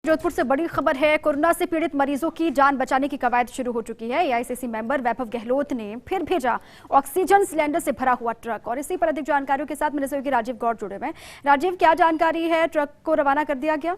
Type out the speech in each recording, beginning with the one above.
जोधपुर से बड़ी खबर है। कोरोना से पीड़ित मरीजों की जान बचाने की कवायद शुरू हो चुकी है। एआईसीसी मेंबर वैभव गहलोत ने फिर भेजा ऑक्सीजन सिलेंडर से भरा हुआ ट्रक। और इसी पर अधिक जानकारियों के साथ मेरे सहयोगी राजीव गौड़ जुड़े हुए हैं। राजीव, क्या जानकारी है? ट्रक को रवाना कर दिया गया?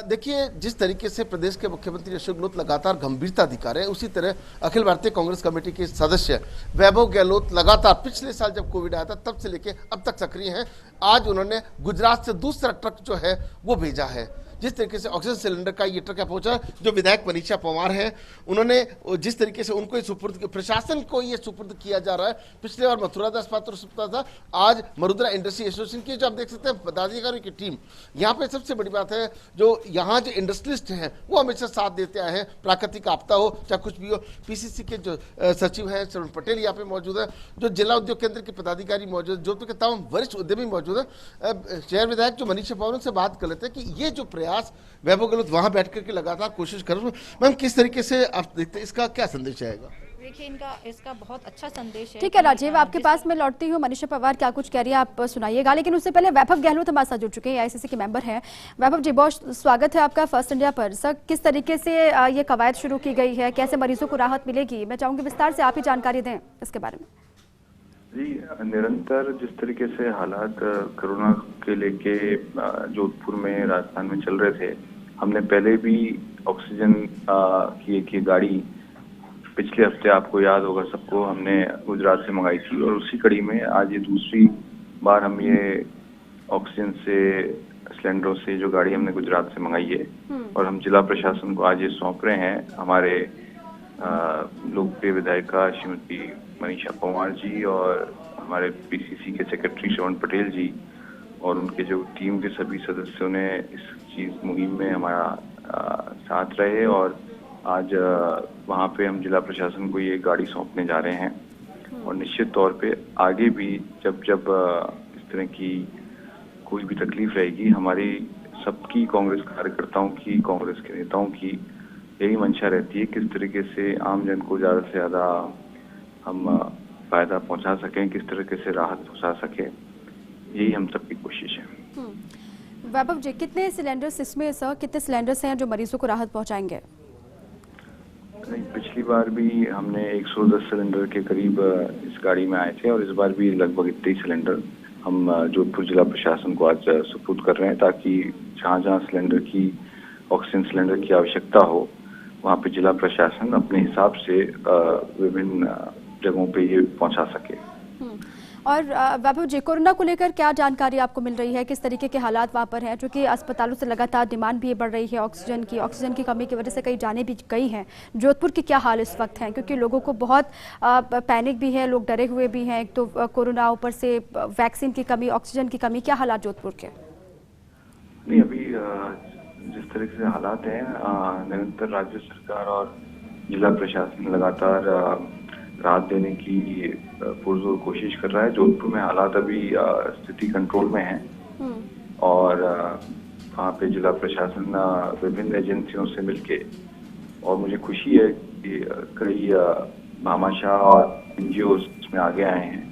देखिए, जिस तरीके से प्रदेश के मुख्यमंत्री अशोक गहलोत लगातार गंभीरता दिखा रहे हैं, उसी तरह अखिल भारतीय कांग्रेस कमेटी के सदस्य वैभव गहलोत लगातार पिछले साल जब कोविड आया था तब से लेकर अब तक सक्रिय हैं। आज उन्होंने गुजरात से दूसरा ट्रक जो है वो भेजा है। जिस तरीके से ऑक्सीजन सिलेंडर का ये ट्रक पहुंचा, जो विधायक मनीषा पंवार है, उन्होंने जिस तरीके से उनको सुपुर्द, प्रशासन को ये सुपुर्द किया जा रहा है। पिछले बार मथुरा दास पात्र था, आज मरुद्रा इंडस्ट्री एसोसिएशन की, जो आप देख सकते हैं पदाधिकारियों की टीम। यहाँ पे सबसे बड़ी बात है, जो यहाँ जो इंडस्ट्रियलिस्ट हैं वो हमेशा साथ देते आए हैं। प्राकृतिक आपदा हो चाहे कुछ भी हो, पीसीसी के जो सचिव हैं श्रवण पटेल यहाँ पे मौजूद है, जो जिला उद्योग केंद्र के पदाधिकारी मौजूद है, जोधपुर के तमाम वरिष्ठ उद्यमी मौजूद है। शहर विधायक जो मनीषा पंवार से बात कर लेते हैं कि ये जो प्रयास वैभव गहलोत वहां बैठ करके लगातार कोशिश कर रहे हैं, मैम किस तरीके से आप देखते हैं, इसका क्या संदेश आएगा? देखिए, इसका बहुत अच्छा संदेश है। ठीक है राजीव, आपके पास मैं लौटती हूँ। मनीषा पंवार क्या कुछ कह रही है आप सुनाइएगा, लेकिन उससे पहले वैभव गहलोत हमारे साथ जुड़ चुके हैं, एआईसीसी के मेंबर हैं। वैभव जी, बहुत स्वागत है आपका फर्स्ट इंडिया पर। सर, किस तरीके से ये कवायद शुरू की गई है, कैसे मरीजों को राहत मिलेगी? मैं चाहूंगी विस्तार से आप ही जानकारी दें इसके बारे में। जी, निरंतर जिस तरीके से हालात कोरोना के लेके जोधपुर में, राजस्थान में चल रहे थे, हमने पहले भी ऑक्सीजन की एक गाड़ी पिछले हफ्ते, आपको याद होगा सबको, हमने गुजरात से मंगाई थी। और उसी कड़ी में आज ये दूसरी बार हम ये ऑक्सीजन से सिलेंडरों से जो गाड़ी हमने गुजरात से मंगाई है, और हम जिला प्रशासन को आज ये सौंप रहे हैं। हमारे लोकप्रिय विधायिका श्रीमती मनीषा पंवार जी और हमारे पीसीसी के सेक्रेटरी श्रवण पटेल जी और उनके जो टीम के सभी सदस्यों ने इस चीज मुहिम में हमारा साथ रहे। और आज वहाँ पे हम जिला प्रशासन को ये गाड़ी सौंपने जा रहे हैं। और निश्चित तौर पे आगे भी जब इस तरह की कोई भी तकलीफ रहेगी, हमारी सबकी, कांग्रेस कार्यकर्ताओं की, कांग्रेस के नेताओं की यही मंशा रहती है किस तरीके से आम जन को ज्यादा से ज्यादा हम फायदा पहुंचा सकें, किस तरीके से राहत पहुंचा सके, यही हम सबकी कोशिश है। वैभव जी, कितने सिलेंडर्स इसमें सर, कितने सिलेंडर्स हैं जो मरीजों को राहत पहुंचाएंगे? पिछली बार भी हमने 110 सिलेंडर के करीब इस गाड़ी में आए थे, और इस बार भी लगभग इतने ही सिलेंडर हम जोधपुर जिला प्रशासन को आज सुपुर्द कर रहे हैं, ताकि जहाँ जहाँ सिलेंडर की, ऑक्सीजन सिलेंडर की आवश्यकता हो, वहाँ पे जिला प्रशासन अपने हिसाब से विभिन्न जगहों पे ये पहुंचा सके। और वैभव जी, कोरोना को लेकर क्या जानकारी आपको मिल रही है? किस तरीके के हालात वहाँ पर हैं? क्योंकि अस्पतालों से लगातार डिमांड भी बढ़ रही है ऑक्सीजन की कमी की वजह से कई जानें भी गई हैं। जोधपुर के क्या हाल इस वक्त हैं? क्योंकि लोगों को बहुत पैनिक भी है, लोग डरे हुए भी हैं। एक तो कोरोना, ऊपर से वैक्सीन की कमी, ऑक्सीजन की कमी, क्या हालात जोधपुर के? नहीं, अभी जिस तरीके से हालात हैं, निरंतर राज्य सरकार और जिला प्रशासन लगातार राहत देने की पुरजोर कोशिश कर रहा है। जोधपुर में हालात अभी स्थिति कंट्रोल में है, और वहाँ पे जिला प्रशासन विभिन्न एजेंसियों से मिलके, और मुझे खुशी है कि कई भामाशाह और एनजीओ इसमें आगे आए हैं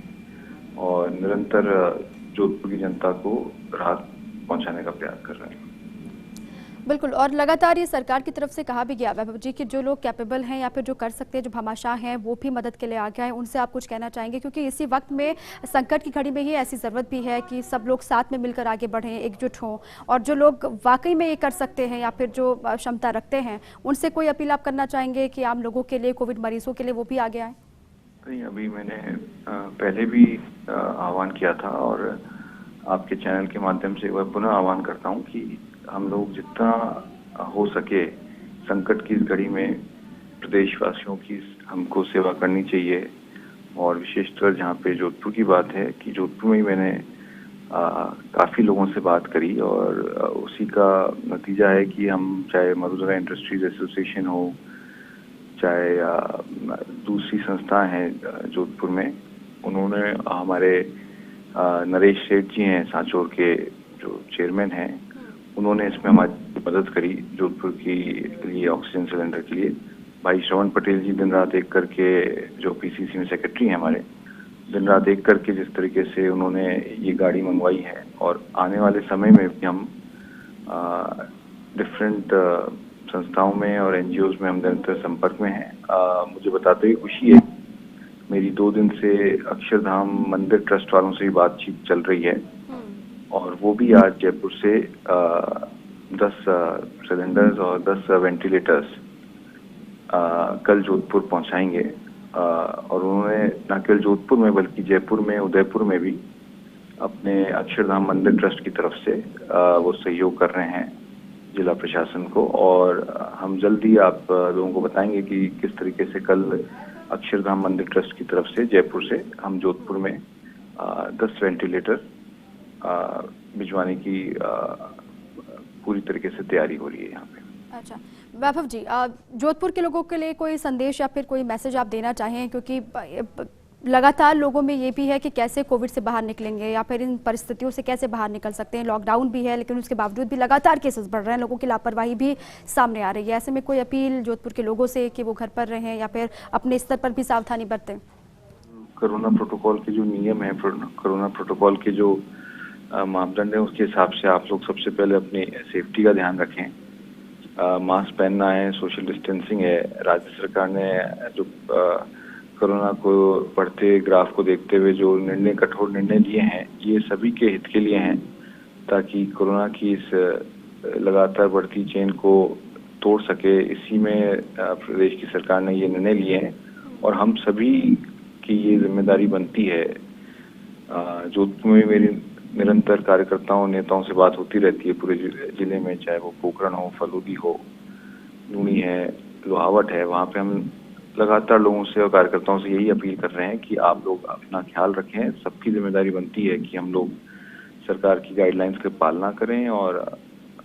और निरंतर जोधपुर की जनता को राहत पहुंचाने का प्रयास कर रहे हैं। बिल्कुल, और लगातार ये सरकार की तरफ से कहा भी गया वैभव जी कि जो लोग कैपेबल हैं या फिर जो कर सकते हैं, जो भामाशाह हैं, वो भी मदद के लिए आ गए हैं। उनसे आप कुछ कहना चाहेंगे? क्योंकि इसी वक्त में, संकट की घड़ी में ही ऐसी ज़रूरत भी है कि सब लोग साथ में मिलकर आगे बढ़ें, एकजुट हों, और जो लोग वाकई में ये कर सकते हैं या फिर जो क्षमता रखते हैं, उनसे कोई अपील आप करना चाहेंगे कि आम लोगों के लिए, कोविड मरीजों के लिए वो भी आगे आए? नहीं, अभी मैंने पहले भी आह्वान किया था, और आपके चैनल के माध्यम से वह पुनः आह्वान करता हूँ कि हम लोग जितना हो सके संकट की इस घड़ी में प्रदेशवासियों की हमको सेवा करनी चाहिए। और विशेषकर जहाँ पे जोधपुर की बात है, कि जोधपुर में ही मैंने काफ़ी लोगों से बात करी, और उसी का नतीजा है कि हम, चाहे मरुद्रा इंडस्ट्रीज एसोसिएशन हो, चाहे दूसरी संस्थाएं हैं जोधपुर में, उन्होंने, हमारे नरेश सेठ जी हैं सांचौर के जो चेयरमैन हैं, उन्होंने इसमें हमारी मदद करी जोधपुर के लिए ऑक्सीजन सिलेंडर के लिए। भाई श्रवण पटेल जी दिन रात एक करके, जो पीसीसी में सेक्रेटरी हैं हमारे, दिन रात एक करके जिस तरीके से उन्होंने ये गाड़ी मंगवाई है, और आने वाले समय में भी हम डिफरेंट संस्थाओं में और एनजीओज में हम निरंतर संपर्क में हैं। मुझे बताते हुए खुशी है, मेरी 2 दिन से अक्षरधाम मंदिर ट्रस्ट वालों से भी बातचीत चल रही है, और वो भी आज जयपुर से 10 सिलेंडर्स और 10 वेंटिलेटर्स कल जोधपुर पहुंचाएंगे। और उन्होंने न केवल जोधपुर में बल्कि जयपुर में, उदयपुर में भी अपने अक्षरधाम मंदिर ट्रस्ट की तरफ से वो सहयोग कर रहे हैं जिला प्रशासन को, और हम जल्दी आप लोगों को बताएंगे कि किस तरीके से कल अक्षरधाम मंदिर ट्रस्ट की तरफ से जयपुर से हम जोधपुर में 10 वेंटिलेटर भिजवाने की पूरी तरीके से तैयारी हो रही है यहाँ पे। अच्छा वैभव जी, जोधपुर के लोगों के लिए कोई संदेश या फिर कोई मैसेज आप देना चाहें, क्योंकि लगातार लोगों में ये भी है कि कैसे कोविड से बाहर निकलेंगे या फिर इन परिस्थितियों से कैसे बाहर निकल सकते हैं। लॉकडाउन भी है लेकिन उसके बावजूद भी लगातार केसेस बढ़ रहे हैं, लोगों की लापरवाही भी सामने आ रही है। ऐसे में कोई अपील जोधपुर के लोगों से कि वो घर पर रहें या फिर अपने स्तर पर भी सावधानी बरतें? कोरोना प्रोटोकॉल के जो नियम है, कोरोना प्रोटोकॉल के जो मापदंड है, उसके हिसाब से आप लोग सबसे पहले अपनी सेफ्टी का ध्यान रखें। मास्क पहनना है, सोशल डिस्टेंसिंग है। राज्य सरकार ने जो कोरोना को बढ़ते ग्राफ को देखते हुए जो कठोर निर्णय लिए हैं, ये सभी के हित के लिए हैं, ताकि कोरोना की इस लगातार बढ़ती चेन को तोड़ सके। इसी में प्रदेश की सरकार ने ये निर्णय लिए हैं, और हम सभी की ये जिम्मेदारी बनती है। जोधपुर में मेरी निरंतर कार्यकर्ताओं नेताओं से बात होती रहती है पूरे जिले में, चाहे वो पोखरण हो, फलूदी हो, लूनी है, लोहावट है। वहाँ पे हम लगातार लोगों से और कार्यकर्ताओं से यही अपील कर रहे हैं कि आप लोग अपना ख्याल रखें। सबकी जिम्मेदारी बनती है कि हम लोग सरकार की गाइडलाइंस की पालना करें और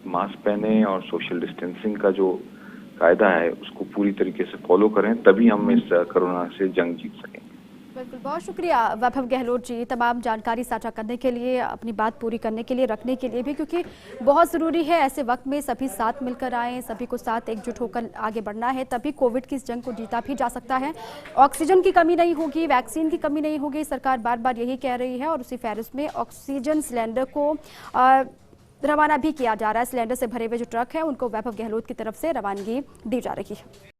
मास्क पहने और सोशल डिस्टेंसिंग का जो कायदा है उसको पूरी तरीके से फॉलो करें, तभी हम इस कोरोना से जंग जीत सकेंगे। बिल्कुल, बहुत शुक्रिया वैभव गहलोत जी तमाम जानकारी साझा करने के लिए, अपनी बात पूरी करने के लिए, रखने के लिए भी, क्योंकि बहुत ज़रूरी है ऐसे वक्त में सभी साथ मिलकर आएँ, सभी को साथ एकजुट होकर आगे बढ़ना है, तभी कोविड की इस जंग को जीता भी जा सकता है। ऑक्सीजन की कमी नहीं होगी, वैक्सीन की कमी नहीं होगी, सरकार बार बार यही कह रही है, और उसी फहरिस्त में ऑक्सीजन सिलेंडर को रवाना भी किया जा रहा है। सिलेंडर से भरे हुए जो ट्रक हैं उनको वैभव गहलोत की तरफ से रवानगी दी जा रही है।